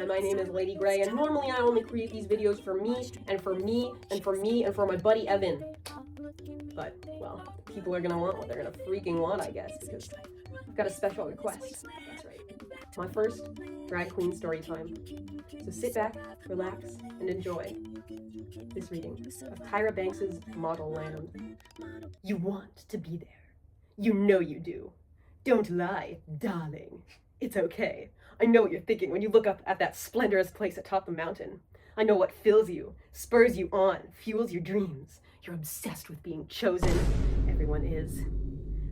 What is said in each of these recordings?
Hi, my name is Lady Grey, and normally I only create these videos for me, and for me, and for me, and for my buddy Evan. But, well, people are gonna want what they're gonna freaking want, I guess, because I've got a special request. That's right. My first drag queen story time. So sit back, relax, and enjoy this reading of Tyra Banks Modelland. You want to be there. You know you do. Don't lie, darling. It's okay. I know what you're thinking when you look up at that splendorous place atop the mountain. I know what fills you, spurs you on, fuels your dreams. You're obsessed with being chosen. Everyone is.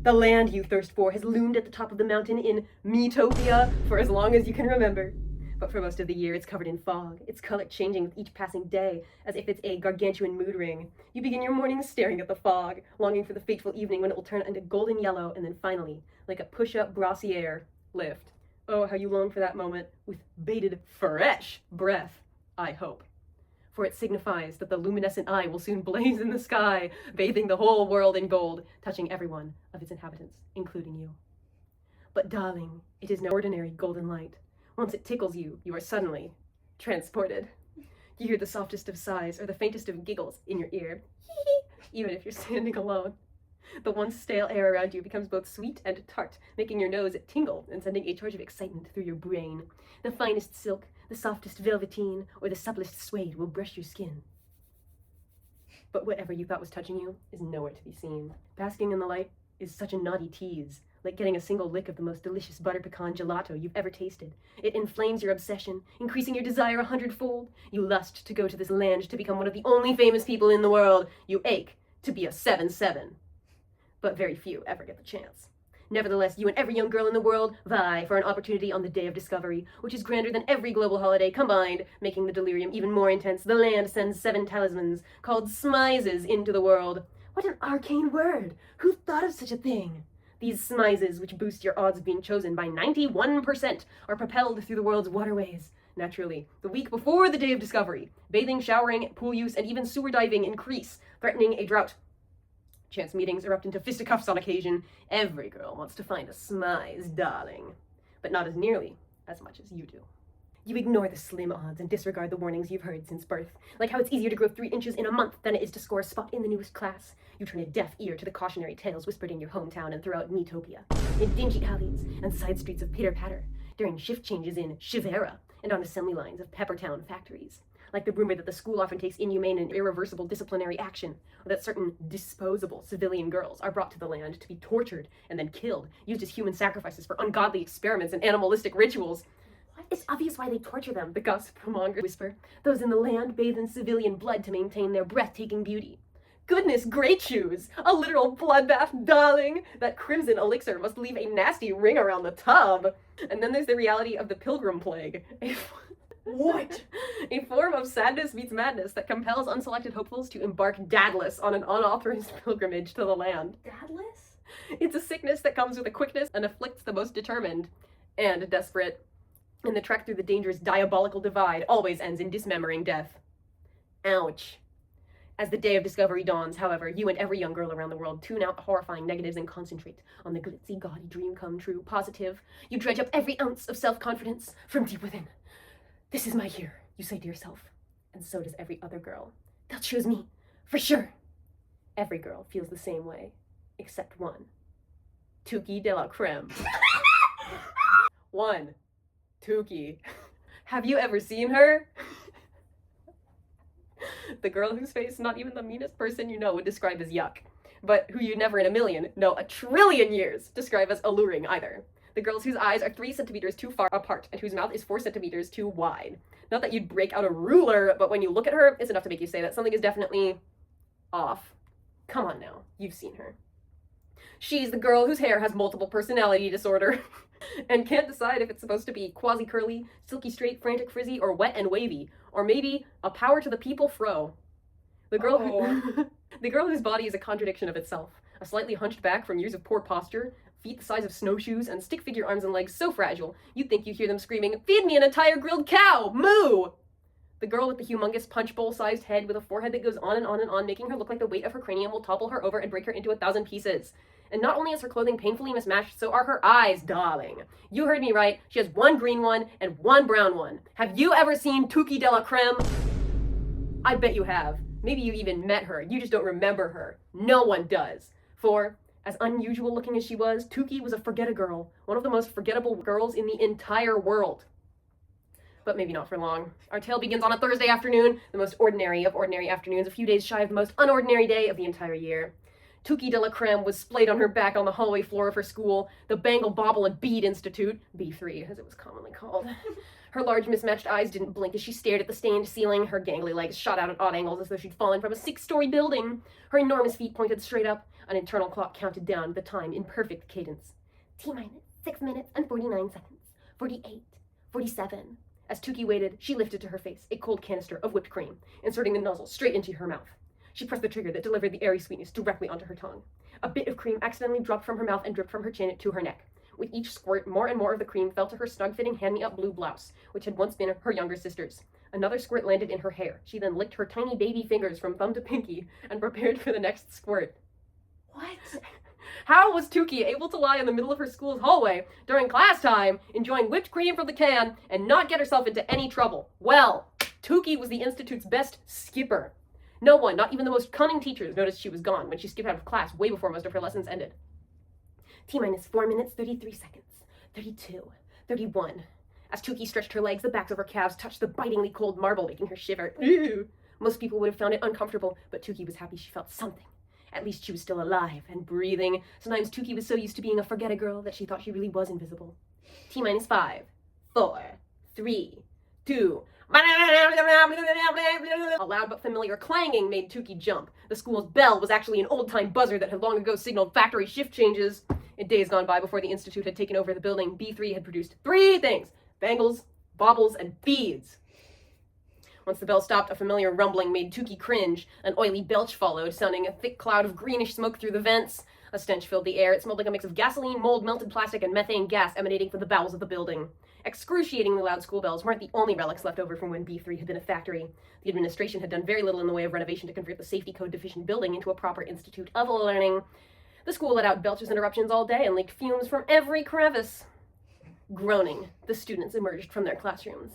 The land you thirst for has loomed at the top of the mountain in Metopia for as long as you can remember. But for most of the year, it's covered in fog, its color changing with each passing day, as if it's a gargantuan mood ring. You begin your morning staring at the fog, longing for the fateful evening when it will turn into golden yellow, and then finally, like a push-up brassiere, lift. Oh, how you long for that moment, with bated, fresh breath, I hope. For it signifies that the luminescent eye will soon blaze in the sky, bathing the whole world in gold, touching every one of its inhabitants, including you. But darling, it is no ordinary golden light. Once it tickles you, you are suddenly transported. You hear the softest of sighs or the faintest of giggles in your ear, even if you're standing alone. The once stale air around you becomes both sweet and tart, making your nose tingle and sending a charge of excitement through your brain. The finest silk, the softest velveteen, or the supplest suede will brush your skin. But whatever you thought was touching you is nowhere to be seen. Basking in the light is such a naughty tease, like getting a single lick of the most delicious butter pecan gelato you've ever tasted. It inflames your obsession, increasing your desire 100-fold. You lust to go to this land to become one of the only famous people in the world. You ache to be a 7-7. But very few ever get the chance. Nevertheless, you and every young girl in the world vie for an opportunity on the day of discovery, which is grander than every global holiday combined, making the delirium even more intense. The land sends 7 talismans, called smizes, into the world. What an arcane word! Who thought of such a thing? These smizes, which boost your odds of being chosen by 91%, are propelled through the world's waterways. Naturally, the week before the day of discovery, bathing, showering, pool use, and even sewer diving increase, threatening a drought. Chance meetings erupt into fisticuffs on occasion. Every girl wants to find a smize, darling. But not as nearly as much as you do. You ignore the slim odds and disregard the warnings you've heard since birth, like how it's easier to grow 3 inches in a month than it is to score a spot in the newest class. You turn a deaf ear to the cautionary tales whispered in your hometown and throughout Metopia, in dingy alleys and side streets of pitter-patter, during shift changes in Shivera, and on assembly lines of Peppertown factories. Like the rumor that the school often takes inhumane and irreversible disciplinary action, or that certain disposable civilian girls are brought to the land to be tortured and then killed, used as human sacrifices for ungodly experiments and animalistic rituals. It's obvious why they torture them, the gossip mongers whisper. Those in the land bathe in civilian blood to maintain their breathtaking beauty. Goodness gracious! A literal bloodbath, darling! That crimson elixir must leave a nasty ring around the tub. And then there's the reality of the pilgrim plague. What? A form of sadness meets madness that compels unselected hopefuls to embark dadless on an unauthorized pilgrimage to the land. Dadless? It's a sickness that comes with a quickness and afflicts the most determined and desperate. And the trek through the dangerous diabolical divide always ends in dismembering death. Ouch. As the day of discovery dawns, however, you and every young girl around the world tune out the horrifying negatives and concentrate on the glitzy, gaudy dream come true, positive. You dredge up every ounce of self-confidence from deep within. This is my year, you say to yourself, and so does every other girl. They'll choose me, for sure. Every girl feels the same way, except one. Tuki de la creme. One. Tuki. Have you ever seen her? The girl whose face not even the meanest person you know would describe as yuck, but who you never in a million, no, 1,000,000,000 years describe as alluring either. The girls whose eyes are 3 centimeters too far apart and whose mouth is 4 centimeters too wide. Not that you'd break out a ruler, but when you look at her, it's enough to make you say that something is definitely off. Come on now, you've seen her. She's the girl whose hair has multiple personality disorder and can't decide if it's supposed to be quasi-curly, silky straight, frantic frizzy, or wet and wavy, or maybe a power to the people fro. The girl the girl whose body is a contradiction of itself, a slightly hunched back from years of poor posture, feet the size of snowshoes, and stick figure arms and legs so fragile, you'd think you hear them screaming, "Feed me an entire grilled cow! Moo!" The girl with the humongous punch bowl-sized head with a forehead that goes on and on and on, making her look like the weight of her cranium will topple her over and break her into 1,000 pieces. And not only is her clothing painfully mismatched, so are her eyes, darling. You heard me right. She has one green one and one brown one. Have you ever seen Touki de la Creme? I bet you have. Maybe you even met her. You just don't remember her. No one does. For, as unusual looking as she was, Touki was a forget-a-girl. One of the most forgettable girls in the entire world. But maybe not for long. Our tale begins on a Thursday afternoon, the most ordinary of ordinary afternoons, a few days shy of the most unordinary day of the entire year. Touki de la Creme was splayed on her back on the hallway floor of her school, the Bangle, Bobble, and Bead Institute, B3 as it was commonly called. Her large mismatched eyes didn't blink as she stared at the stained ceiling. Her gangly legs shot out at odd angles as though she'd fallen from a 6-story building. Her enormous feet pointed straight up. An internal clock counted down the time in perfect cadence. T-minus 6 minutes and 49 seconds. 48. 47. As Touki waited, she lifted to her face a cold canister of whipped cream, inserting the nozzle straight into her mouth. She pressed the trigger that delivered the airy sweetness directly onto her tongue. A bit of cream accidentally dropped from her mouth and dripped from her chin to her neck. With each squirt, more and more of the cream fell to her snug-fitting hand-me-up blue blouse, which had once been her younger sister's. Another squirt landed in her hair. She then licked her tiny baby fingers from thumb to pinky and prepared for the next squirt. What? How was Touki able to lie in the middle of her school's hallway during class time, enjoying whipped cream from the can, and not get herself into any trouble? Well, Touki was the Institute's best skipper. No one, not even the most cunning teachers, noticed she was gone when she skipped out of class way before most of her lessons ended. T-minus 4 minutes, 33 seconds, 32, 31. As Touki stretched her legs, the backs of her calves touched the bitingly cold marble, making her shiver. Ew. Most people would have found it uncomfortable, but Touki was happy she felt something. At least she was still alive and breathing. Sometimes Touki was so used to being a forget-a-girl that she thought she really was invisible. T-minus 5, 4, 3, 2... A loud but familiar clanging made Touki jump. The school's bell was actually an old-time buzzer that had long ago signaled factory shift changes. In days gone by, before the Institute had taken over the building, B3 had produced 3 things: bangles, baubles, and beads. Once the bell stopped, a familiar rumbling made Touki cringe. An oily belch followed, sounding a thick cloud of greenish smoke through the vents. A stench filled the air. It smelled like a mix of gasoline, mold, melted plastic, and methane gas emanating from the bowels of the building. Excruciatingly loud school bells weren't the only relics left over from when B3 had been a factory. The administration had done very little in the way of renovation to convert the safety code deficient building into a proper institute of learning. The school let out belches and eruptions all day and leaked fumes from every crevice. Groaning, the students emerged from their classrooms.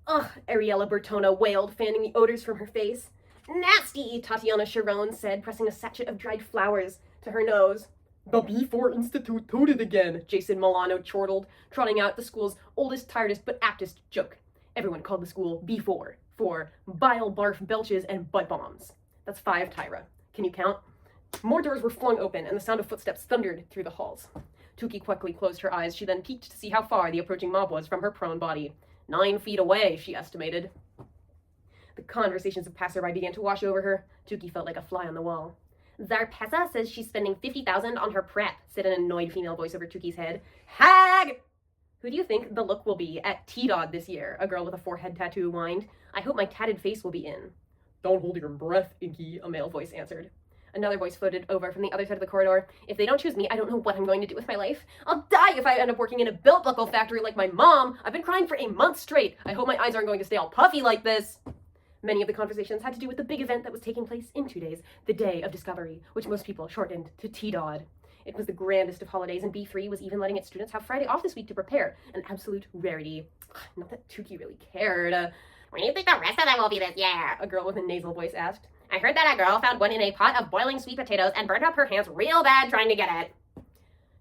Ugh, Ariella Bertona wailed, fanning the odors from her face. Nasty, Tatiana Sharon said, pressing a sachet of dried flowers to her nose. The B4 Institute tooted again, Jason Milano chortled, trotting out the school's oldest, tiredest, but aptest joke. Everyone called the school B4 for bile, barf, belches, and butt bombs. That's 5, Tyra. Can you count? More doors were flung open, and the sound of footsteps thundered through the halls. Touki quickly closed her eyes. She then peeked to see how far the approaching mob was from her prone body. 9 feet away, she estimated. The conversations of passerby began to wash over her. Touki felt like a fly on the wall. Zarpessa says she's spending $50,000 on her prep, said an annoyed female voice over Tuki's head. Hag! Who do you think the look will be at T-Dod this year? A girl with a forehead tattoo whined. I hope my tatted face will be in. Don't hold your breath, Inky, a male voice answered. Another voice floated over from the other side of the corridor. If they don't choose me, I don't know what I'm going to do with my life. I'll die if I end up working in a belt buckle factory like my mom. I've been crying for a month straight. I hope my eyes aren't going to stay all puffy like this. Many of the conversations had to do with the big event that was taking place in 2 days, the Day of Discovery, which most people shortened to T-Dod. It was the grandest of holidays, and B3 was even letting its students have Friday off this week to prepare, an absolute rarity. Not that Touki really cared. Where do you think the rest of them will be this year? A girl with a nasal voice asked. I heard that a girl found one in a pot of boiling sweet potatoes and burnt up her hands real bad trying to get it.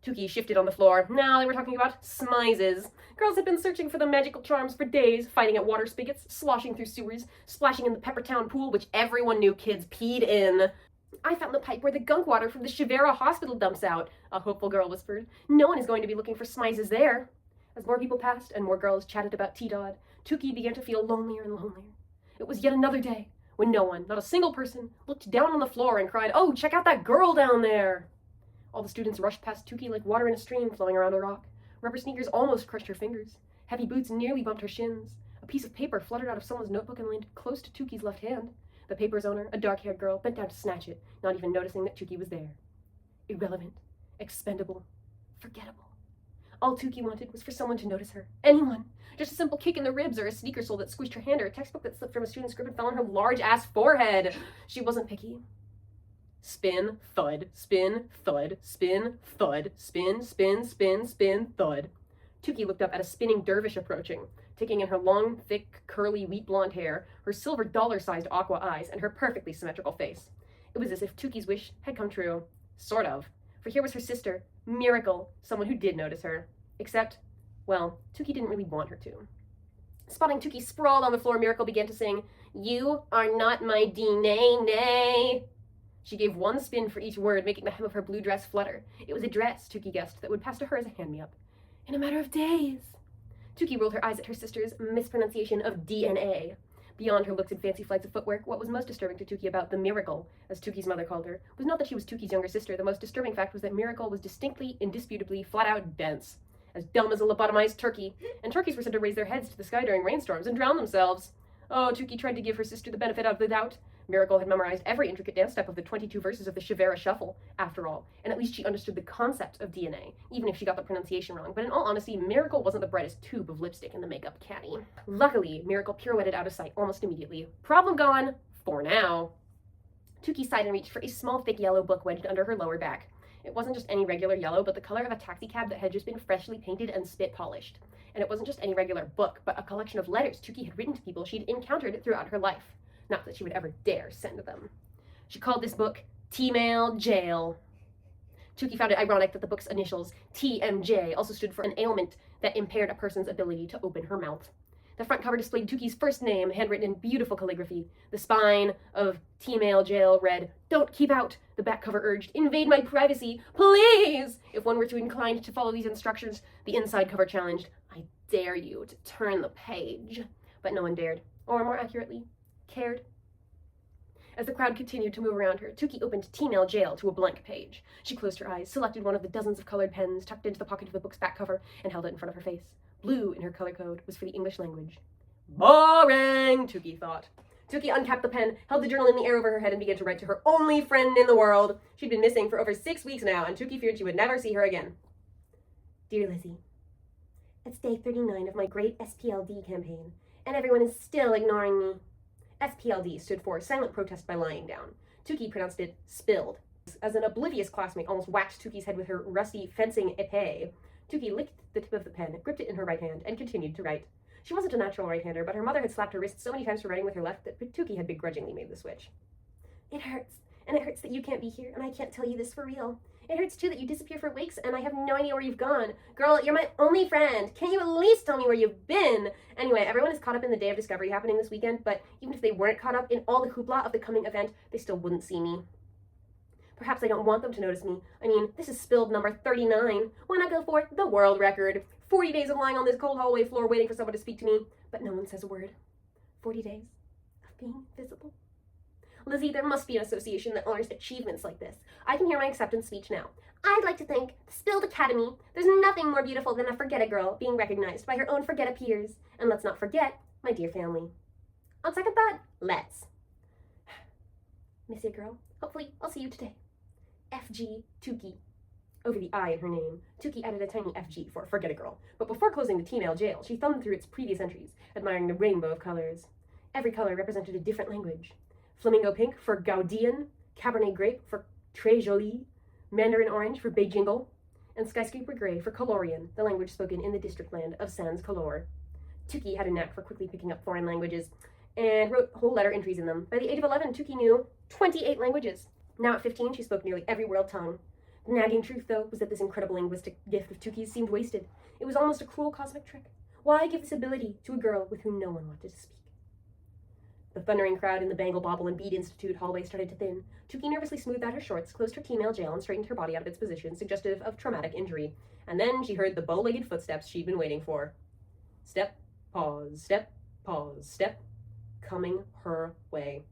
Touki shifted on the floor. Now they were talking about smizes. Girls had been searching for the magical charms for days, fighting at water spigots, sloshing through sewers, splashing in the Peppertown pool, which everyone knew kids peed in. I found the pipe where the gunk water from the Shivera hospital dumps out, a hopeful girl whispered. No one is going to be looking for smizes there. As more people passed and more girls chatted about T-Dod, Touki began to feel lonelier and lonelier. It was yet another day when no one, not a single person, looked down on the floor and cried, "Oh, check out that girl down there!" All the students rushed past Touki like water in a stream flowing around a rock. Rubber sneakers almost crushed her fingers. Heavy boots nearly bumped her shins. A piece of paper fluttered out of someone's notebook and landed close to Touki's left hand. The paper's owner, a dark-haired girl, bent down to snatch it, not even noticing that Touki was there. Irrelevant, expendable, forgettable. All Touki wanted was for someone to notice her. Anyone. Just a simple kick in the ribs or a sneaker sole that squished her hand or a textbook that slipped from a student's grip and fell on her large-ass forehead. She wasn't picky. Spin, thud, spin, thud, spin, thud, spin, spin, spin, spin, thud. Tukey looked up at a spinning dervish approaching, taking in her long, thick, curly, wheat blonde hair, her silver dollar-sized aqua eyes, and her perfectly symmetrical face. It was as if Tukey's wish had come true. Sort of. For here was her sister, Miracle, someone who did notice her. Except, well, Tukey didn't really want her to. Spotting Tukey sprawled on the floor, Miracle began to sing, "You are not my D-nay-nay." She gave one spin for each word, making the hem of her blue dress flutter. It was a dress, Tukey guessed, that would pass to her as a hand-me-up. In a matter of days. Tukey rolled her eyes at her sister's mispronunciation of DNA. Beyond her looks and fancy flights of footwork, what was most disturbing to Tukey about the Miracle, as Tukey's mother called her, was not that she was Tukey's younger sister. The most disturbing fact was that Miracle was distinctly, indisputably, flat-out dense. As dumb as a lobotomized turkey. And turkeys were said to raise their heads to the sky during rainstorms and drown themselves. Oh, Tukey tried to give her sister the benefit of the doubt. Miracle had memorized every intricate dance step of the 22 verses of the Shivera Shuffle, after all, and at least she understood the concept of DNA, even if she got the pronunciation wrong. But in all honesty, Miracle wasn't the brightest tube of lipstick in the makeup caddy. Luckily, Miracle pirouetted out of sight almost immediately. Problem gone, for now. Tukey sighed and reached for a small, thick yellow book wedged under her lower back. It wasn't just any regular yellow, but the color of a taxicab that had just been freshly painted and spit polished. And it wasn't just any regular book, but a collection of letters Tukey had written to people she'd encountered throughout her life. Not that she would ever dare send them. She called this book T-Mail Jail. Tukey found it ironic that the book's initials, TMJ, also stood for an ailment that impaired a person's ability to open her mouth. The front cover displayed Tukey's first name, handwritten in beautiful calligraphy. The spine of T-Mail Jail read, "Don't keep out." The back cover urged, "Invade my privacy, please." If one were too inclined to follow these instructions, the inside cover challenged, "I dare you to turn the page." But no one dared, or more accurately, cared. As the crowd continued to move around her, Tukey opened T-Mail Jail to a blank page. She closed her eyes, selected one of the dozens of colored pens tucked into the pocket of the book's back cover, and held it in front of her face. Blue in her color code was for the English language. Boring, Tukey thought. Tukey uncapped the pen, held the journal in the air over her head, and began to write to her only friend in the world. She'd been missing for over 6 weeks now, and Tukey feared she would never see her again. Dear Lizzie, it's day 39 of my great SPLD campaign, and everyone is still ignoring me. SPLD stood for Silent Protest by Lying Down. Tukey pronounced it spilled. As an oblivious classmate almost whacked Tukey's head with her rusty fencing épée, Tukey licked the tip of the pen, gripped it in her right hand, and continued to write. She wasn't a natural right-hander, but her mother had slapped her wrist so many times for writing with her left that Tukey had begrudgingly made the switch. It hurts, and it hurts that you can't be here, and I can't tell you this for real. It hurts, too, that you disappear for weeks, and I have no idea where you've gone. Girl, you're my only friend. Can't you at least tell me where you've been? Anyway, everyone is caught up in the Day of Discovery happening this weekend, but even if they weren't caught up in all the hoopla of the coming event, they still wouldn't see me. Perhaps I don't want them to notice me. I mean, this is spilled number 39. Why not go for the world record? 40 days of lying on this cold hallway floor waiting for someone to speak to me, but no one says a word. 40 days of being visible. Lizzie, there must be an association that honors achievements like this. I can hear my acceptance speech now. I'd like to thank the Spilled Academy. There's nothing more beautiful than a forget-a-girl being recognized by her own forget-a-peers. And let's not forget my dear family. On second thought, let's. Miss you, girl. Hopefully, I'll see you today. FG Tukey. Over the I in her name, Tukey added a tiny FG for Forget-a-Girl. But before closing the T-Mail Jail, she thumbed through its previous entries, admiring the rainbow of colors. Every color represented a different language. Flamingo pink for Gaudian, Cabernet grape for Très Jolie, Mandarin orange for Beijingle, and skyscraper gray for Colorian, the language spoken in the district land of Sans Color. Tukey had a knack for quickly picking up foreign languages, and wrote whole letter entries in them. By the age of 11, Tukey knew 28 languages. Now at 15, she spoke nearly every world tongue. The nagging truth, though, was that this incredible linguistic gift of Tukey's seemed wasted. It was almost a cruel cosmic trick. Why give this ability to a girl with whom no one wanted to speak? The thundering crowd in the Bangle, Bobble, and Bead Institute hallway started to thin. Tukey nervously smoothed out her shorts, closed her T-Mail Jail, and straightened her body out of its position, suggestive of traumatic injury. And then she heard the bow-legged footsteps she'd been waiting for. Step, pause, step, pause, step, coming her way.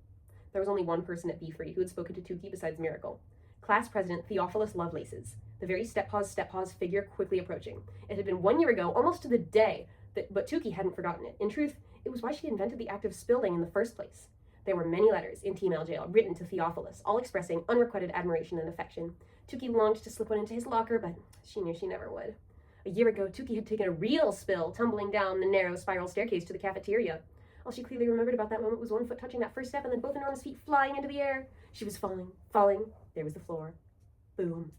There was only one person at B3 who had spoken to Tukey besides Miracle. Class President Theophilus Lovelaces, the very step pause figure quickly approaching. It had been 1 year ago, almost to the day, but Tukey hadn't forgotten it. In truth, it was why she invented the act of spilling in the first place. There were many letters in T-Mail Jail written to Theophilus, all expressing unrequited admiration and affection. Tukey longed to slip one into his locker, but she knew she never would. A year ago, Tukey had taken a real spill, tumbling down the narrow spiral staircase to the cafeteria. All she clearly remembered about that moment was one foot touching that first step and then both enormous feet flying into the air. She was falling, falling, there was the floor. Boom.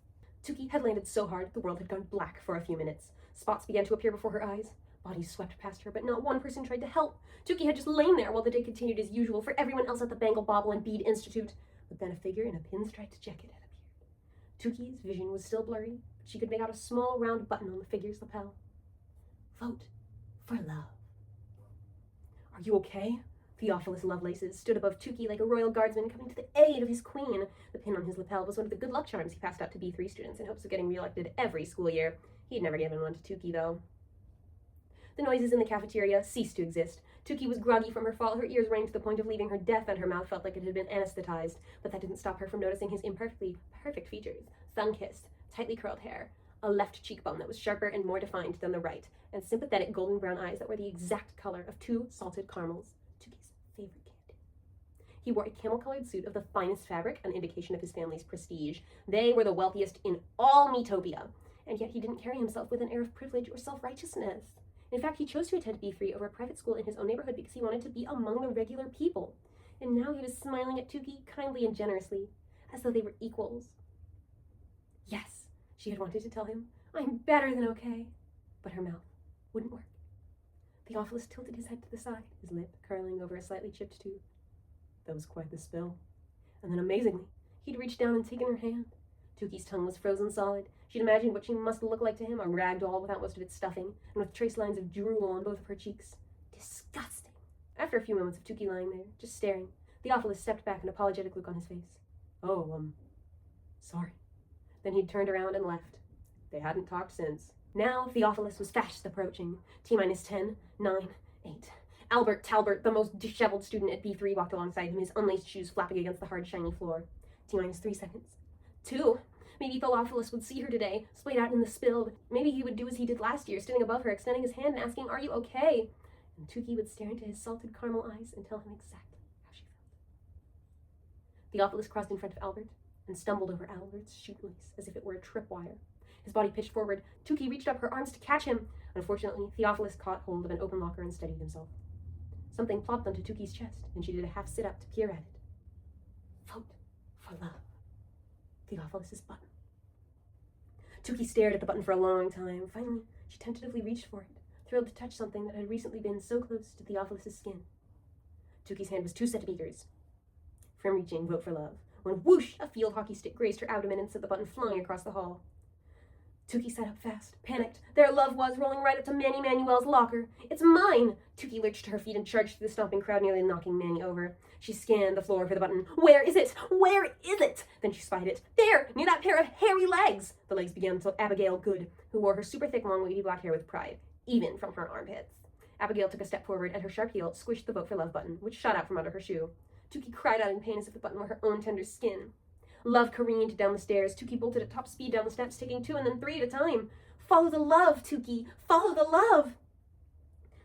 Tuki had landed so hard, the world had gone black for a few minutes. Spots began to appear before her eyes. Bodies swept past her, but not one person tried to help. Tuki had just lain there while the day continued as usual for everyone else at the Bangle Bobble and Bead Institute. But then a figure in a pinstriped jacket had appeared. Tuki's vision was still blurry, but she could make out a small round button on the figure's lapel. Vote for love. Are you okay? Theophilus Lovelaces stood above Tuki like a royal guardsman coming to the aid of his queen. The pin on his lapel was one of the good luck charms he passed out to B3 students in hopes of getting reelected every school year. He'd never given one to Tuki, though. The noises in the cafeteria ceased to exist. Tuki was groggy from her fall, her ears rang to the point of leaving her deaf, and her mouth felt like it had been anesthetized, but that didn't stop her from noticing his imperfectly perfect features, sun-kissed, tightly curled hair, a left cheekbone that was sharper and more defined than the right, and sympathetic golden brown eyes that were the exact color of 2 salted caramels, Tuki's favorite candy. He wore a camel-colored suit of the finest fabric, an indication of his family's prestige. They were the wealthiest in all Metopia, and yet he didn't carry himself with an air of privilege or self-righteousness. In fact, he chose to attend B3 over a private school in his own neighborhood because he wanted to be among the regular people. And now he was smiling at Tuki kindly and generously, as though they were equals. Yes, she had wanted to tell him, I'm better than okay. But her mouth wouldn't work. Theophilus tilted his head to the side, his lip curling over a slightly chipped tooth. That was quite the spill. And then amazingly, he'd reached down and taken her hand. Tuki's tongue was frozen solid. She'd imagined what she must look like to him, a rag doll without most of its stuffing, and with trace lines of drool on both of her cheeks. Disgusting. After a few moments of Tuki lying there, just staring, Theophilus stepped back, an apologetic look on his face. Oh, sorry. Then he'd turned around and left. They hadn't talked since. Now Theophilus was fast approaching. T-minus 10, 9, 8. Albert Talbert, the most disheveled student at B3, walked alongside him, his unlaced shoes flapping against the hard, shiny floor. T-minus 3 seconds. 2. Maybe Theophilus would see her today, splayed out in the spill. Maybe he would do as he did last year, standing above her, extending his hand and asking, Are you okay? And Tuki would stare into his salted caramel eyes and tell him exactly how she felt. Theophilus crossed in front of Albert and stumbled over Albert's shoelace as if it were a tripwire. His body pitched forward. Tuki reached up her arms to catch him. Unfortunately, Theophilus caught hold of an open locker and steadied himself. Something plopped onto Tuki's chest, and she did a half sit-up to peer at it. Vote for love. Theophilus's button. Tuki stared at the button for a long time. Finally, she tentatively reached for it, thrilled to touch something that had recently been so close to Theophilus's skin. Tuki's hand was 2 centimeters from reaching Vote for Love, when whoosh, a field hockey stick grazed her abdomen and sent the button flying across the hall. Tuki sat up fast, panicked. There love was, rolling right up to Manny Manuel's locker. It's mine! Tuki lurched to her feet and charged through the stomping crowd, nearly knocking Manny over. She scanned the floor for the button. Where is it? Where is it? Then she spied it. There, near that pair of hairy legs! The legs began to Abigail Good, who wore her super thick, long, wavy black hair with pride, even from her armpits. Abigail took a step forward, and her sharp heel squished the Vote for Love button, which shot out from under her shoe. Tuki cried out in pain as if the button were her own tender skin. Love careened down the stairs. Tuki bolted at top speed down the steps, taking 2 and then 3 at a time. Follow the love, Tuki! Follow the love!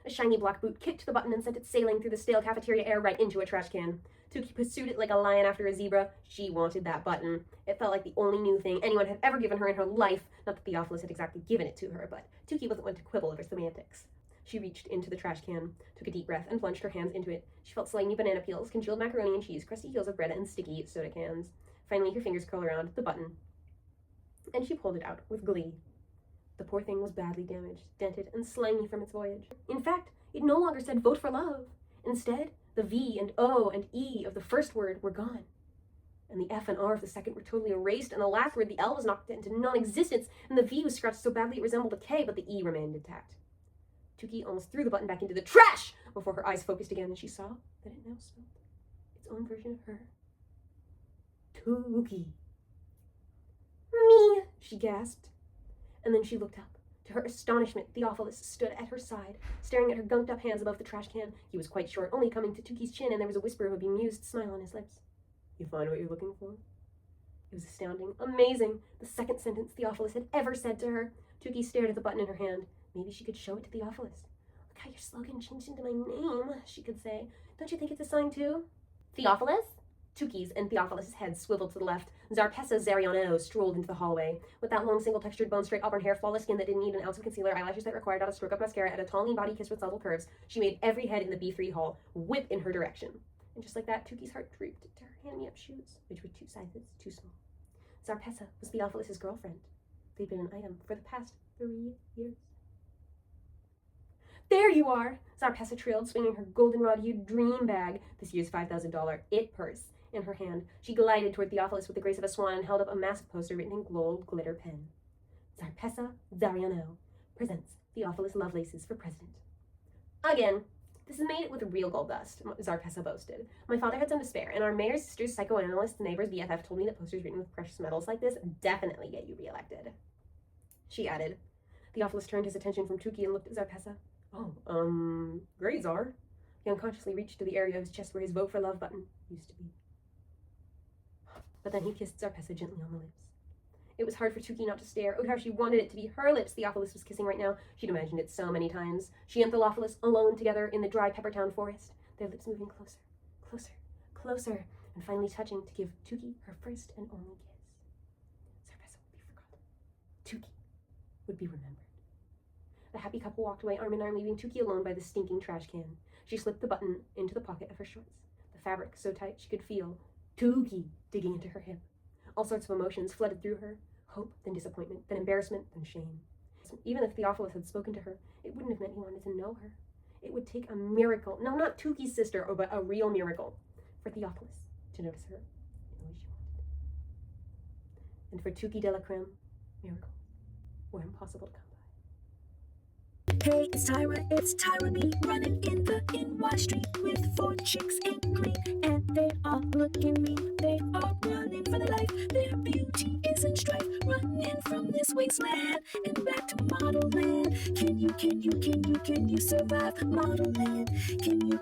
A shiny black boot kicked the button and sent it sailing through the stale cafeteria air right into a trash can. Tuki pursued it like a lion after a zebra. She wanted that button. It felt like the only new thing anyone had ever given her in her life. Not that Theophilus had exactly given it to her, but Tuki wasn't one to quibble over semantics. She reached into the trash can, took a deep breath, and plunged her hands into it. She felt slimy banana peels, congealed macaroni and cheese, crusty heels of bread, and sticky soda cans. Finally, her fingers curled around the button, and she pulled it out with glee. The poor thing was badly damaged, dented, and slimy from its voyage. In fact, it no longer said Vote for Love. Instead, the V and O and E of the first word were gone, and the F and R of the second were totally erased, and the last word, the L, was knocked into non-existence, and the V was scratched so badly it resembled a K, but the E remained intact. Tuki almost threw the button back into the trash before her eyes focused again, and she saw that it now smelled its own version of her. Tuki. Me, she gasped. And then she looked up. To her astonishment, Theophilus stood at her side, staring at her gunked-up hands above the trash can. He was quite short, only coming to Tuki's chin, and there was a whisper of a bemused smile on his lips. You find what you're looking for? It was astounding, amazing, the second sentence Theophilus had ever said to her. Tuki stared at the button in her hand. Maybe she could show it to Theophilus. Look how your slogan changed into my name, she could say. Don't you think it's a sign, too? Theophilus? Tuki's and Theophilus' heads swiveled to the left. Zarpessa Zariano strolled into the hallway. With that long, single-textured, bone-straight auburn hair, flawless skin that didn't need an ounce of concealer, eyelashes that required not a stroke of mascara, and a tall, lean body kissed with subtle curves, she made every head in the B3 hall whip in her direction. And just like that, Tuki's heart drooped to her hand-me-up shoes, which were 2 sizes too small. Zarpessa was Theophilus's girlfriend. They'd been an item for the past 3 years. There you are, Zarpessa trilled, swinging her goldenrod-hued dream bag, this year's $5,000 it purse, in her hand. She glided toward Theophilus with the grace of a swan and held up a massive poster written in gold glitter pen. Zarpessa Zariano presents Theophilus Lovelaces for president. Again. This is made with real gold dust, Zarpessa boasted. My father had some to spare, and our mayor's sister's psychoanalyst neighbor's BFF told me that posters written with precious metals like this definitely get you reelected. She added. Theophilus turned his attention from Tuki and looked at Zarpessa. Oh, great, Czar. He unconsciously reached to the area of his chest where his vote for love button used to be. But then he kissed Zarpessa gently on the lips. It was hard for Tuki not to stare. Oh, how she wanted it to be her lips Theophilus was kissing right now. She'd imagined it so many times. She and Theophilus alone together in the dry Peppertown forest, their lips moving closer, closer, closer, and finally touching to give Tuki her first and only kiss. Zarpessa would be forgotten. Tuki would be remembered. The happy couple walked away arm in arm, leaving Tuki alone by the stinking trash can. She slipped the button into the pocket of her shorts, the fabric so tight she could feel Tuki digging into her hip. All sorts of emotions flooded through her. Hope, then disappointment, then embarrassment, then shame. Even if Theophilus had spoken to her, it wouldn't have meant he wanted to know her. It would take a miracle, no, not Tuki's sister, but a real miracle, for Theophilus to notice her in the way she wanted. And for Tuki de la Creme, miracles were impossible to come by. Hey, it's Tyra B, running in the NY street with 4 chicks in green, and they all look at me. They are running for their life. Their beauty is in strife, running from this wasteland and back to model land. Can you survive model land? Can you